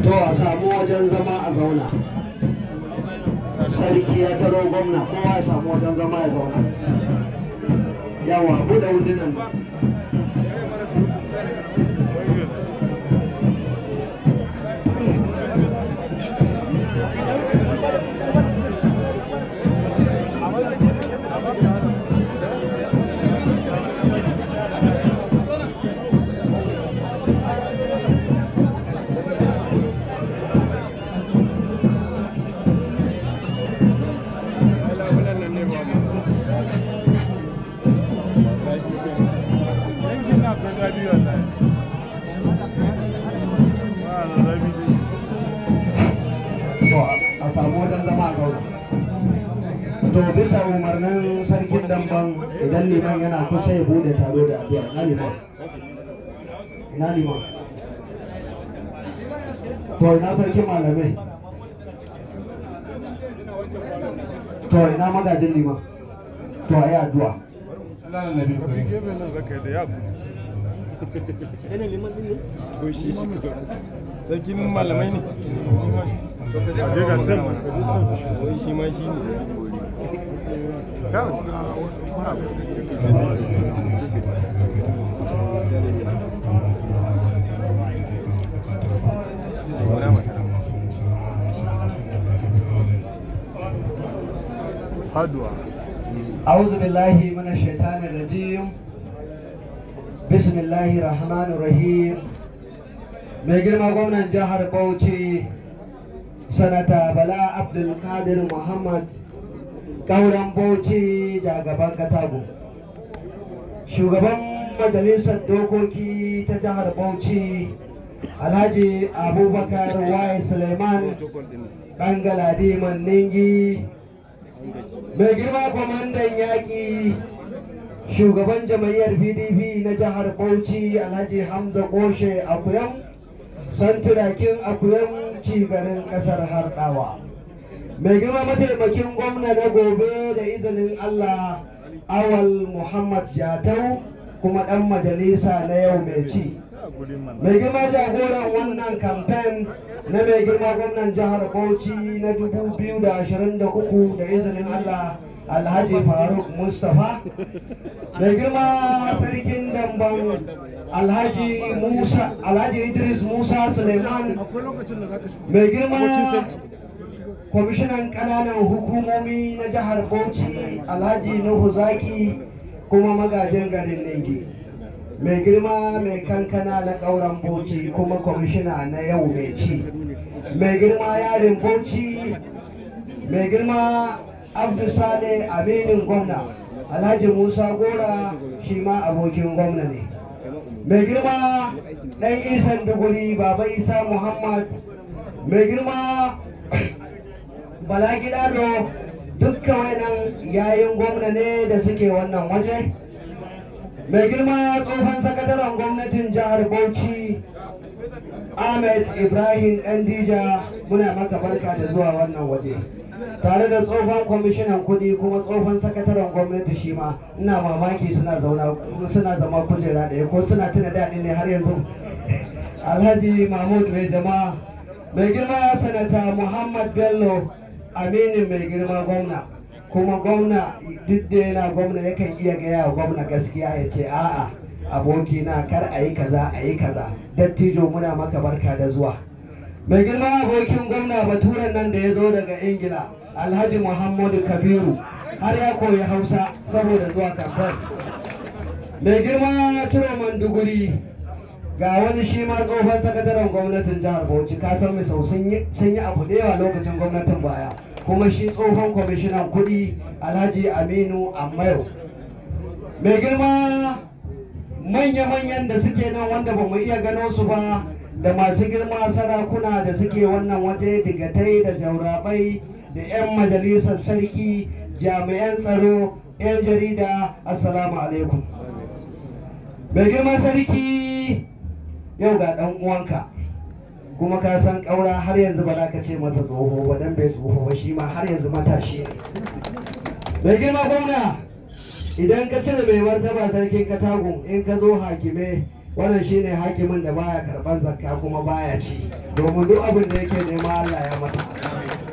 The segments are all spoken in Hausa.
To a samu wajen zama a zauna. Sarki ya taro gwamna, kowa ya samu wajen zama ya zauna. Yawa buɗe wundunan. A samu wajen zama a gauna. To bisa umarnin sarkin damban idan liman yana kusa ya bude taro da addu'a. Ina liman? Ina liman? To ina sarkin malamai? To ina magajin liman? To a yi addu'a. Sarkin malamai ne. Shi ma shi ne. أعوذ بالله من الشيطان الرجيم. بسم الله الرحمن الرحيم. mai girma gwamnan jihar Bauchi sanata Bala Abdulkadir Muhammad Kauran Bauchi jagaban Katago, shugaban majalisar dokoki ta jihar Bauchi Alhaji Abubakar Wai Suleiman Bangaladi Ningi, mai girma kwamandan yaƙi shugaban jama'iyyar PDP na jihar Bauchi Alhaji Hamza Koshe Akuyam santirakin Akuyam cigarin kasar Hardawa, mai girma mataimakin gwamna na gobe da izinin Allah Awal Muhammad Jatau kuma dan majalisa na yau mai ci, mai girma jagoran wannan kamfen na mai girma gwamnan jihar Bauchi na 2023 da izinin Allah Alhaji Faruk Mustapha, mai girma sarkin damban Alhaji Idris Musa Suleiman, mai girma kwamishinan ƙananan hukumomi na jihar Bauchi Alhaji Nuhu Zaki kuma magajin garin Ningi, mai girma mai kankana na ƙauren Bauchi kuma kwamishina na yau mai ci, mai girma yarin Bauchi, mai girma Abdulsale aminin gwamna Alhaji Musa Gora shi ma abokin gwamna ne, mai girma ɗan Isan Duguri Baba Isa Muhammad, mai girma Bala Gidado, dukkan wannan yayin gwamna ne da suke wannan waje, mai girma tsohon sakataren gwamnatin jihar Bauchi Ahmed Ibrahim Ndija, muna maka barka da zuwa wannan waje, tare da tsohon kwamishinan kudi kuma tsohon sakataren gwamnati shi ma ina mamaki suna zama kujera ɗaya ko suna tuna daɗi ne har yanzu. Alhaji Mahmud mai jama'a, mai girma sanata Muhammad Bello aminin mai girma gwamna, kuma gwamna duk da yana gwamna yakan iya gaya wa gwamna gaskiya ya ce a'a abokina kar a yi kaza a yi kaza. Dattijo muna maka barka da zuwa. Mai girma abokin gwamna baturen nan da ya zo daga Ingila Alhaji Muhammadu Kabiru har ya koyi Hausa saboda zuwa kamfen. Mai girma Turoman Duguri ga wani shi ma tsohon sakataren gwamnatin jihar Bauchi, ka san Misau sun yi abu da yawa lokacin gwamnatin baya, kuma shi tsohon kwamishinan kuɗi Alhaji Aminu Ammayo. Mai girma manya-manyan da suke nan wanda ba mu iya gano su ba, da masu girma sarakuna da suke wannan waje, digatai da jaurabai da 'yan majalisar sarki, jami'an tsaro, 'yan jarida, assalamu alaikum. Mai girma sarki, yau ga ɗan uwanka, kuma ka san ƙaura har yanzu ba za ka ce masa tsoho ba, dan bai tsoho ba, shi ma har yanzu matashi ne. Mai girma gwamna, idan ka cire mai martaba sarkin Katagun, in ka zo hakime, wannan shine hakimin da baya karban zakka kuma baya ci, domin duk abin da yake nema Allah ya masa.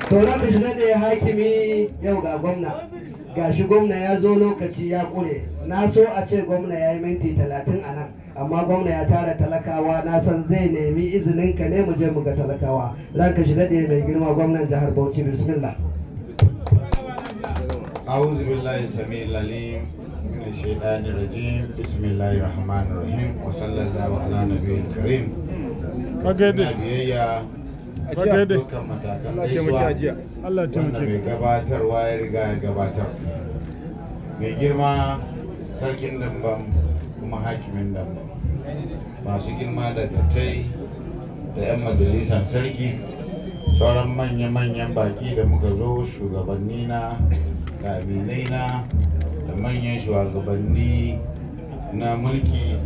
To na mishi da hakimi, yau ga gwamna, gashi gwamna ya zo lokaci ya kure. Na so a ce gwamna ya yi minti 30 a nan, amma gwamna ya tara talakawa, na san zai nemi izinin ka ne mu je mu ga talakawa. Ranka shi daɗe mai girma gwamnan jihar Bauchi, bismillah. أعوذ بالله السميع العليم من الشيطان الرجيم بسم الله الرحمن الرحيم وصلى الله على النبي الكريم. biyayya dukkan matakan gaisuwa wanda mai gabatarwa ya riga ya gabatar. Mai girma sarkin Dambam kuma hakimin Dambam, masu girma da dattai da 'yan majalisar sarki, sauran manya-manyan baki da muka zo, shugabanni na da aminai na da manyan shugabanni na mulki,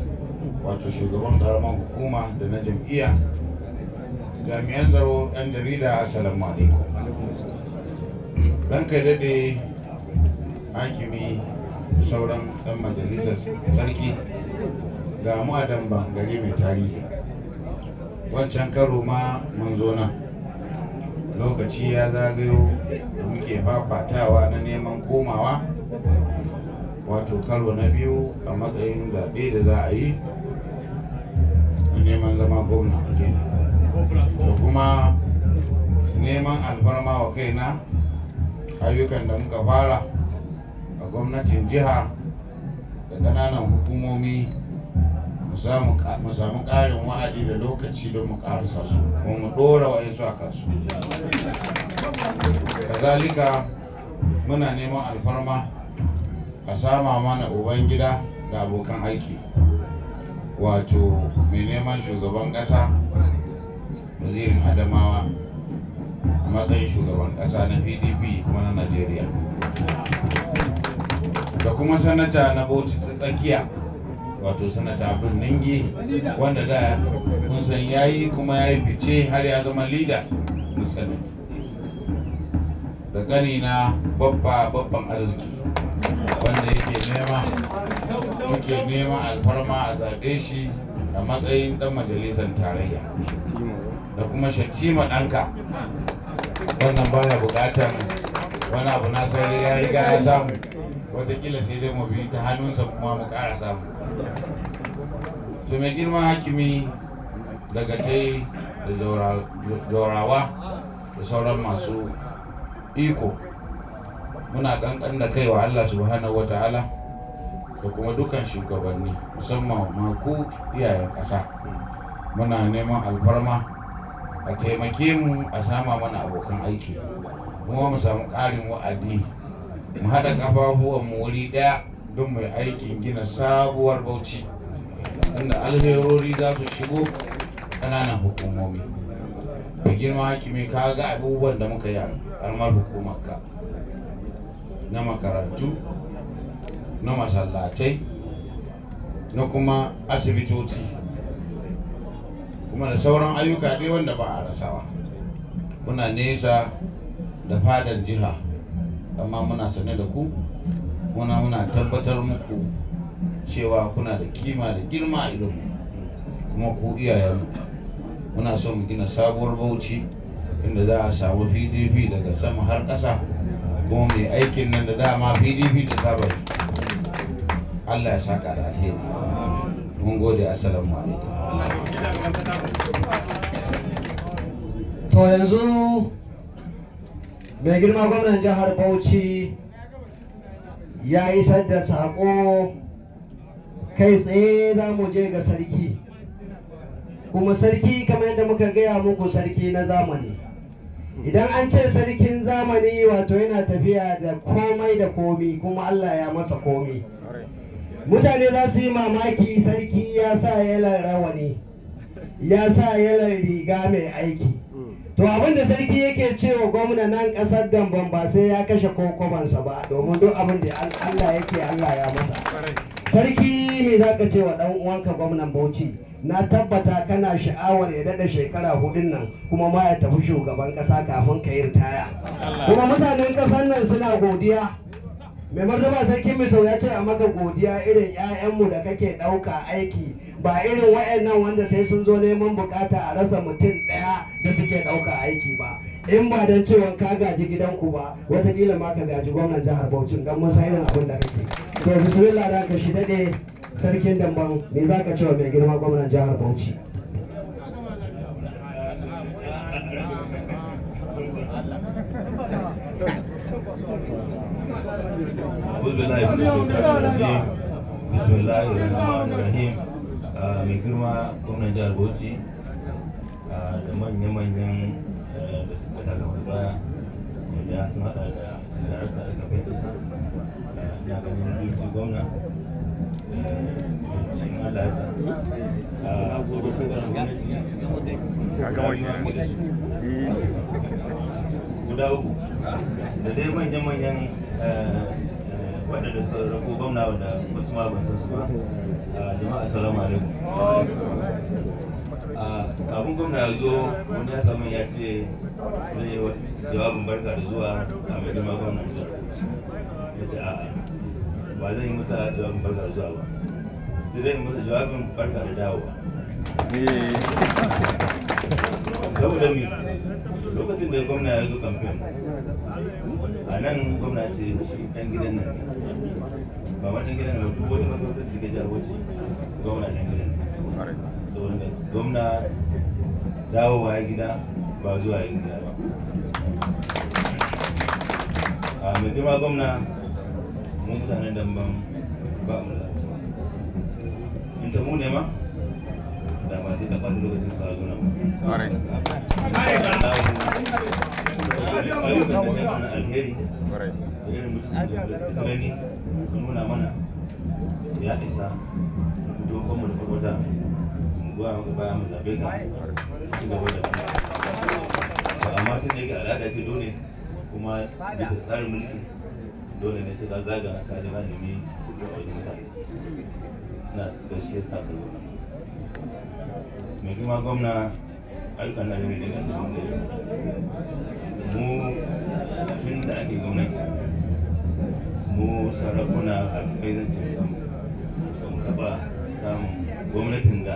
wato shugaban karamar hukuma da na jam'iyya, jami'an tsaro, 'yan jarida, assalamu alaikum. Ranka dade hakimi, sauran 'yan majalisar sarki, ga mu a Damban gari mai tarihi. Wancan karo ma mun zo nan, lokaci ya zagayo da muke fafatawa na neman komawa, wato karo na biyu a matsayin zaɓe da za a yi na neman zama gwamna da kuma neman alfarma wa kaina ayyukan da muka fara a gwamnatin jiha da ƙananan hukumomi, mu samu ƙarin wa'adi da lokaci don mu ƙarasa su kuma mu ɗora wa'insu a kansu. Kazalika muna neman alfarma a sama mana ubangida da abokan aiki, wato mai neman shugaban ƙasa, wazirin Adamawa a matsayin shugaban ƙasa na PDP kuma na Najeriya, da kuma sanata na Bauchi ta tsakiya, wato sanata Abdul Ningi, wanda da mun san yayi kuma yayi fice har ya zama leader na Senate, da kanina babban arziki wanda muke nema alfarma a zaɓe shi a matsayin ɗan majalisar tarayya, da kuma Shatima ɗanka, wannan baya buƙatar wani abu, na sai ya riga ya samu, watakila sai dai mu bi ta hannunsa kuma mu ƙara samu. To mai girma hakimi, daga tai da jaurawa da sauran masu iko, muna kankan da kai wa Allah subhanahu wa ta'ala da kuma dukan shugabanni, musamman maku iyayen ƙasa. Muna neman alfarma a taimake mu a sama mana abokan aiki, kuma mu samu ƙarin wa'adi, mu haɗa ƙafafuwan mu wuri ɗaya don mai aikin gina sabuwar Bauchi, inda alherori za su shigo ƙananan hukumomi. Da girma hakimi, ka ga abubuwan da muka yi a ƙaramar hukumarka, na makarantu, na masallatai, na kuma asibitoci, kuma da sauran ayyuka dai wanda ba a rasawa. Kuna nesa da fadan jiha, amma muna sane da ku, muna tabbatar muku cewa kuna da kima da girma a idonmu, kuma ku iyayenmu. Muna so mu gina sabuwar Bauchi inda za a samu PDP daga sama har ƙasa, kuma mai aikin nan da dama PDP da saba. Allah ya saka da alheri. Mun gode, assalamu alaikum. To yanzu mai girma gwamnan jihar Bauchi ya isar da saƙo, kai tsaye za mu je ga sarki. kuma sarki kamar yadda muka gaya muku sarki na zamani. Idan an ce sarkin zamani wato yana tafiya da komai da komi kuma Allah ya masa komi. Mutane za su yi mamaki sarki ya sa yalar rawani, ya sa yalar riga mai aiki. To abinda sarki yake cewa gwamna nan kasar Damban ba sai ya kashe kokobansa ba, domin duk abin da Allah yake Allah ya masa. Sarki me za ka ce wa ɗan uwanka gwamnan Bauchi? Na tabbata kana sha'awar ya daɗa shekara 4 nan kuma ma ya tafi shugaban ƙasa kafin ka yi ritaya. Kuma mutanen ƙasar nan suna godiya. Mai martaba sarkin Misau ya ce a maka godiya irin 'ya'yanmu da kake ɗauka aiki, ba irin wayannan wanda sai sun zo neman bukata a rasa mutum ɗaya da suke ɗauka aiki ba. In ba don cewa ka gaji gidanku ba, watakila ma ka gaji gwamnan jihar Bauchi don mun san irin abin da kake. To bismillah da ka shi daɗe sarkin Damban, me za ka cewa mai girma gwamnan jihar Bauchi? Bismillahirrahmanirrahim. Mai girma gwamnan jihar Bauchi da manya-manyan da suka daga baya da sun hada da darakta da kafin dasa na ganin duki gwamna cikin alata a kodokon gwamnati guda uku da dai manya-manyan waɗanda suka rako gwamna wadda wasu ma ban san su ba. Jama'a assalamu alaikum. Kafin gwamna ya zo wanda ya samu ya ce zai yi jawabin barka da zuwa a mai girma gwamna ya ce a'a ba zai yi masa jawabin barka da zuwa ba, sai dai masa jawabin barka da dawowa. Saboda mi lokacin da gwamna ya zo kamfen a nan gwamna ce shi ɗan gidan nan ba ma ɗan gidan nan duk wata masarautar da ke jihar Bauchi gwamna ɗan gidan nan. Saboda gwamna dawowa ya gida ba zuwa ya gida ba. Mai girma gwamna mun mutanen Damban ba mu da in ta mu ne ma da ba sai ka ɓata lokacin ka zo nan. Ayyukan da ya mana alheri da irin mutum da ta gani ka nuna mana ya isa dokon mu da farwata mu goya maka baya mu zaɓe ka ci gaba da ba. Amma tun da yake al'ada ce dole kuma bisa tsarin mulki dole ne sai ka zaga ka ji ka nemi wajen mutane na gaskiya sa ka zo. Mai girma gwamna ayyukan na yau da mu tun da ake gwamnati mu sarakuna a kai zance musamman ba mu taɓa samun gwamnatin da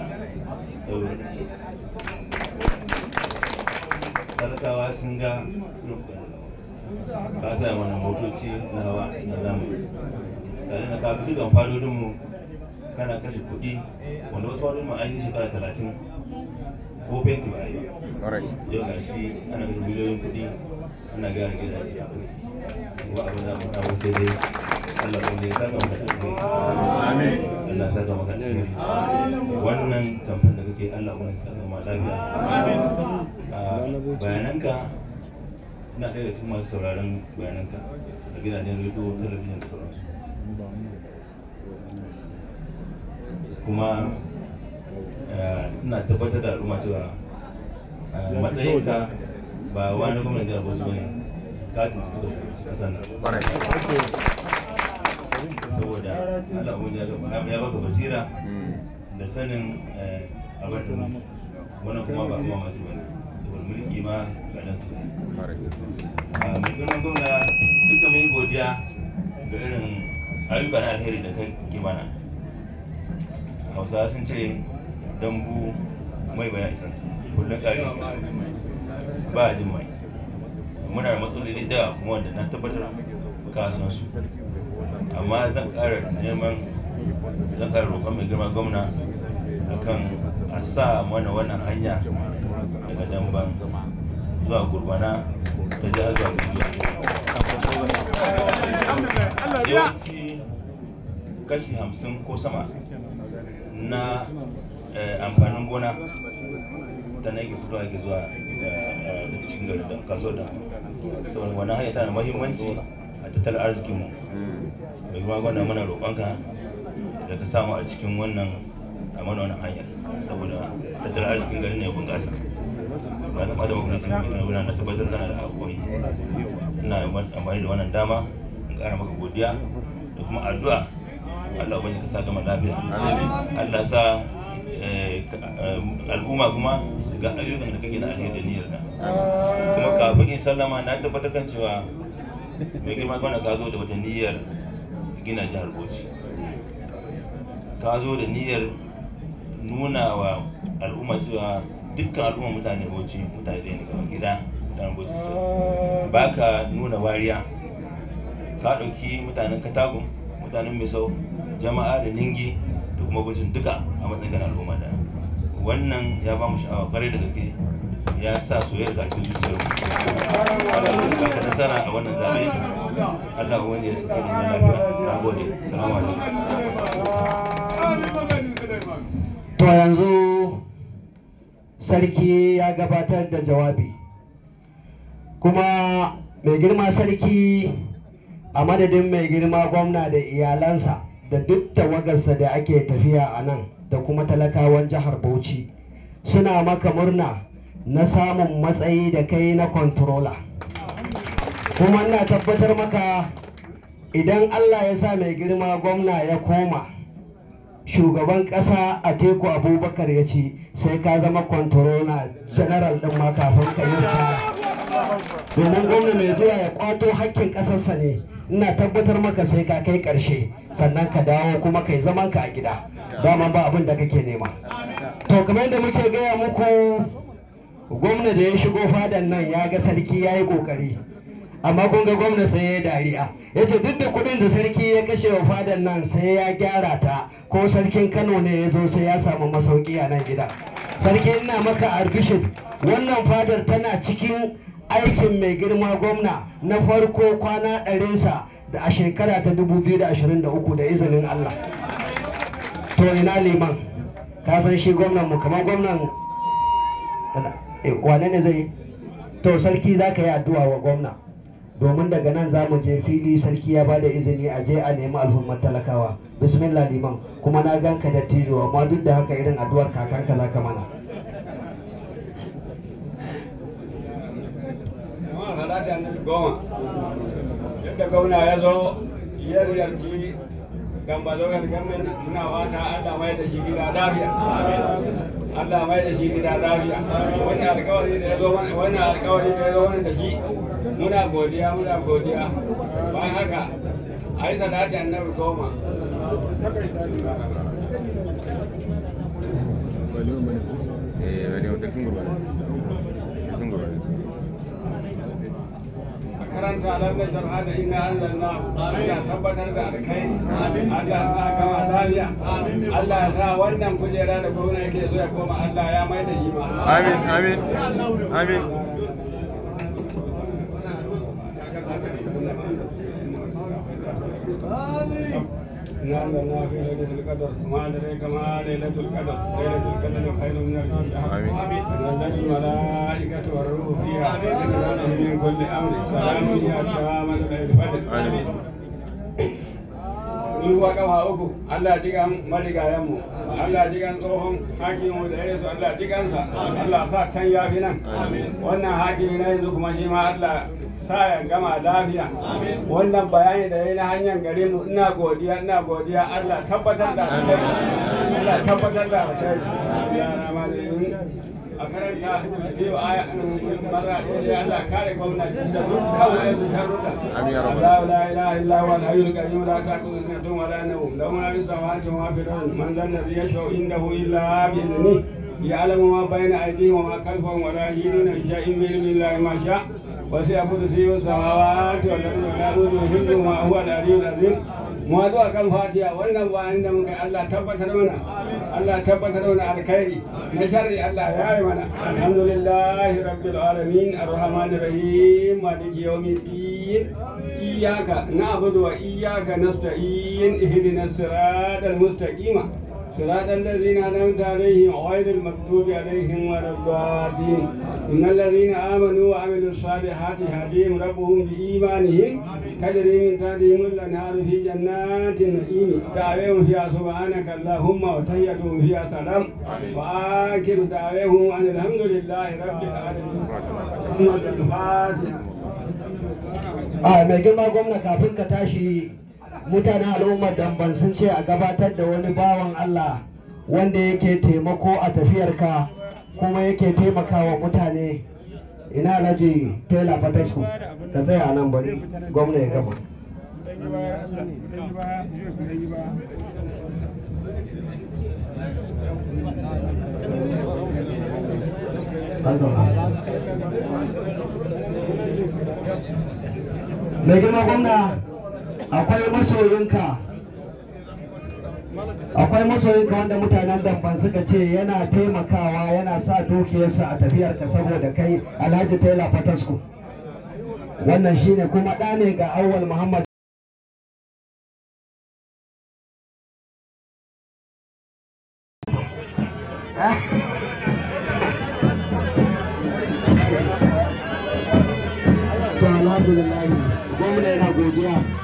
talakawa sun ga ka sa mana motoci na hawa na zamani tare da kafin dukkan fadodinmu kana kashe kuɗi wanda wasu fadodinmu an yi shekara 30 ko fenti ba a yi ba. Yau ga shi ana kashe miliyoyin kuɗi ana gyara gidaje a kuɗi kuma abin da mu kawo sai dai Allah wanda ya saka maka alheri. Amin. Allah saka maka alheri. Wannan kamfan da kake Allah wanda ya saka maka lafiya. Amin. Bayananka ina ɗaya da cikin masu sauraron bayananka a gidajen rediyo, talabijin da sauransu. Kuma ina tabbatar da al'umma cewa matsayinka ba wani gwamnan jihar Bauchi bane, katin su suka kasar nan. Saboda Allah ya baka basira da sanin abin da wannan kuma ba kuma masu bane, saboda mulki ma ga nan su ne. Mai girman gwamna duka mai godiya ga irin ayyuka na alheri da kai ke mana. Hausawa sun ce dambu mai baya isansa kullum ƙari ba a jin mai. Muna da matsaloli da kuma wanda na tabbatar ka san su, amma zan ƙara roƙon mai girma gwamna akan a sa mana wannan hanya daga Damban zuwa Gurbana ta jihar zuwa Tsingiya. Yawanci kashi 50 ko sama na amfanin gona ta na yake fitowa ke zuwa da cikin garin da kasuwar da saboda wannan hanya tana da muhimmanci a tattalin arzikinmu mai kuma gwanda mana roƙonka da ka samu a cikin wannan a mana wannan hanyar saboda tattalin arzikin garin ne ya bunƙasa ba ta fata makwacin na tabbatar kana da haƙoƙi ina amfani da wannan dama in ƙara maka godiya da kuma addu'a Allah ubangiji ka sa gama lafiya Allah sa al'umma kuma su ga ayyukan da kake na alheri da niyyar ka kuma kafin in sallama na tabbatar kan cewa mai girma kwana ka zo da wata niyyar gina jihar Bauchi ka zo da niyyar nuna wa al'umma cewa dukkan al'umma mutane Bauchi mutane ɗaya ne kamar gida mutanen Bauchi sai ba ka nuna wariya ka ɗauki mutanen Katagun mutanen Misau jama'a da Ningi da kuma Bauchi duka a matsayin al'umma da wannan ya ba mu sha'awa kwarai da gaske ya sa soyayyar ga cikin zuciyar mu Allah ya ka nasara a wannan zabe Allah wanda ya saka da lafiya na gode assalamu alaikum to yanzu sarki ya gabatar da jawabi kuma mai girma sarki a madadin mai girma gwamna da iyalansa da duk tawagarsa da ake tafiya a nan da kuma talakawan jihar Bauchi suna maka murna na samun matsayi da kai na controller kuma ina tabbatar maka idan Allah ya sa mai girma gwamna ya koma shugaban ƙasa Atiku Abubakar ya ci sai ka zama controller general din ma kafin ka yi domin gwamna mai zuwa ya kwato hakkin ƙasarsa ne ina tabbatar maka sai ka kai ƙarshe sannan ka dawo kuma kai zaman ka a gida dama ba abin da kake nema to kamar yadda muke gaya muku gwamna da ya shigo fadan nan ya ga sarki ya yi ƙoƙari amma kun ga gwamna sai ya dariya ya ce duk da kuɗin da sarki ya kashe wa fadan nan sai ya gyara ta ko sarkin Kano ne ya zo sai ya samu masauki a nan gida sarki ina maka arbishir wannan fadar tana cikin aikin mai girma gwamna na farko kwana ɗarinsa da a shekara ta 2023 da izinin Allah to ina liman ka san shi gwamnan mu kamar gwamnan wane ne zai to sarki za ka yi addu'a wa gwamna domin daga nan za mu je fili sarki ya ba da izini a je a nemi alhurmar talakawa bismillah liman kuma na ganka da tijo amma duk da haka irin addu'ar kakanka za ka mana yadda gwamna ya zo ya ziyarci gambalo gargamin muna wata Allah mai da shi gida lafiya Allah mai da shi gida lafiya wannan alƙawari da ya zo wannan da shi muna godiya bayan haka ai salati annabi goma karanta lam na shar'a da inna anzalna Allah tabbatar da alkai Allah sa kama lafiya Allah ya sa wannan kujera da gwamna yake so ya koma Allah ya mai da shi ma amin amin amin نعم الله في ليلة القدر ما أدريك ما ليلة القدر ليلة القدر خير من ألف شهر تنزل الملائكة والروح فيها من كل أمر سلام هي حتى مطلع الفجر ruwa kafa uku Allah jigan marigayenmu Allah jigan tsohon hakimu da ya su Allah jigansa Allah sa can ya fi nan wannan hakimi na yanzu kuma shi ma Allah sa ya gama lafiya wannan bayani da ya yi na hanyar gare mu ina godiya Allah tabbatar da kai Allah tabbatar da kai a karanta biyu aya mara ɗaya Allah kare gwamnati da dukkan wani sharuɗa Allah la ilaha illa huwa al-hayyul qayyum la ta'khudhuhu sinatun wa la nawm lahu ma fis samawati wa ma fil ardi man dha alladhi yashfa'u indahu illa bi idhnihi ya'lamu ma bayna aydihim wa ma khalfahum wa la yuhituna bi shay'in min ilmihi illa ma sha'a وسع كرسيه السماوات والارض ولا يؤوده حفظهما وهو العلي العظيم mu haɗu a kan fatiha wannan bayan da muka Allah tabbatar mana alkhairi na sharri Allah ya yi mana alhamdulillahi rabbil alamin arrahmanir rahim maliki yawmiddin iyyaka na'budu wa iyyaka nasta'in ihdinas siratal mustaqim صراط الذين أنعمت عليهم غير المغضوب عليهم ولا الضالين إن الذين آمنوا وعملوا الصالحات يهديهم ربهم بإيمانهم تجري من تحتهم الأنهار في جنات النعيم دعواهم فيها سبحانك اللهم وتحيتهم فيها سلام وآخر دعواهم أن الحمد لله رب العالمين. mai girma gwamna, kafin ka tashi mutanen al'ummar Damban sun ce a gabatar da wani bawan Allah wanda yake taimako a tafiyarka kuma yake taimakawa mutane. Ina Alhaji Taylor Fatasku, ka tsaya nan bari gwamna ya gama. Mai girma gwamna, akwai masoyinka wanda mutanen Damban suka ce yana taimakawa, yana sa dukiyarsa a tafiyarka saboda kai, Alhaji Taylor Fatasku. Wannan shine kuma ɗa ne ga Awwal Muhammad. Alhamdulillah, gwamna yana godiya.